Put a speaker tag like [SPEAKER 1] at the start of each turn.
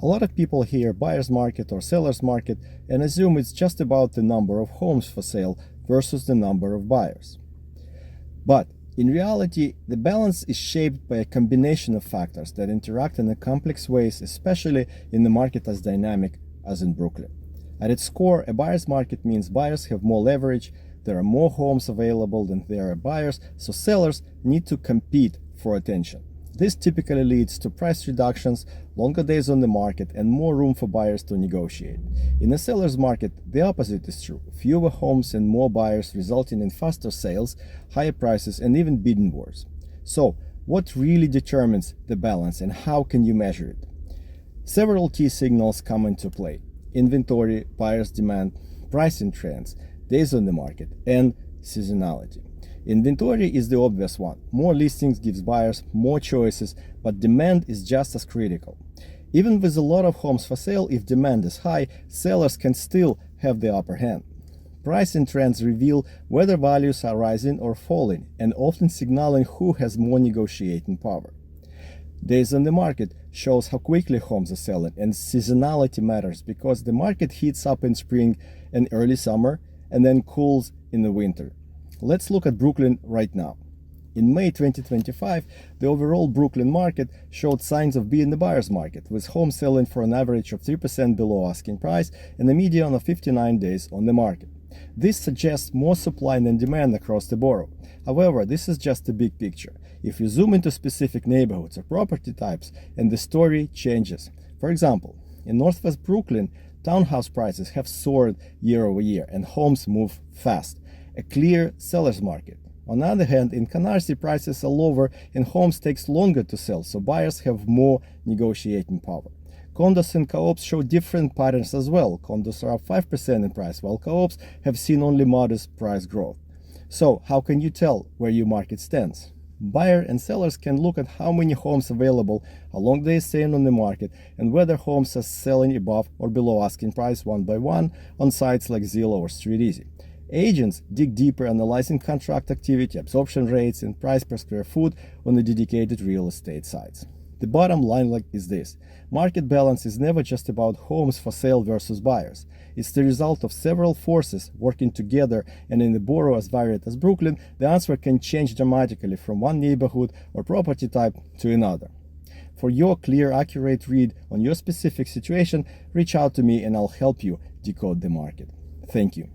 [SPEAKER 1] A lot of people hear buyer's market or seller's market and assume it's just about the number of homes for sale versus the number of buyers. But in reality, the balance is shaped by a combination of factors that interact in a complex ways, especially in a market as dynamic as in Brooklyn. At its core, a buyer's market means buyers have more leverage, there are more homes available than there are buyers, so sellers need to compete for attention. This typically leads to price reductions, longer days on the market, and more room for buyers to negotiate. In a seller's market, the opposite is true. Fewer homes and more buyers, resulting in faster sales, higher prices, and even bidding wars. So, what really determines the balance and how can you measure it? Several key signals come into play: inventory, buyers' demand, pricing trends, days on the market, and seasonality. Inventory is the obvious one. More listings gives buyers more choices, but demand is just as critical. Even with a lot of homes for sale, if demand is high, sellers can still have the upper hand. Pricing trends reveal whether values are rising or falling, and often signaling who has more negotiating power. Days on the market shows how quickly homes are selling, and seasonality matters because the market heats up in spring and early summer and then cools in the winter. Let's look at Brooklyn right now. In May 2025, the overall Brooklyn market showed signs of being the buyer's market, with homes selling for an average of 3% below asking price and a median of 59 days on the market. This suggests more supply than demand across the borough. However, this is just the big picture. If you zoom into specific neighborhoods or property types, and the story changes. For example, in Northwest Brooklyn, townhouse prices have soared year over year, and homes move fast. A clear seller's market. On the other hand, in Canarsie, prices are lower and homes takes longer to sell, so buyers have more negotiating power. Condos and co-ops show different patterns as well. Condos are up 5% in price, while co-ops have seen only modest price growth. So, how can you tell where your market stands? Buyer and sellers can look at how many homes available, how long they are staying on the market, and whether homes are selling above or below asking price one by one on sites like Zillow or StreetEasy. Agents dig deeper, analyzing contract activity, absorption rates, and price per square foot on the dedicated real estate sites. The bottom line is this: market balance is never just about homes for sale versus buyers. It's the result of several forces working together, and in a borough as varied as Brooklyn, the answer can change dramatically from one neighborhood or property type to another. For your clear, accurate read on your specific situation, reach out to me and I'll help you decode the market. Thank you.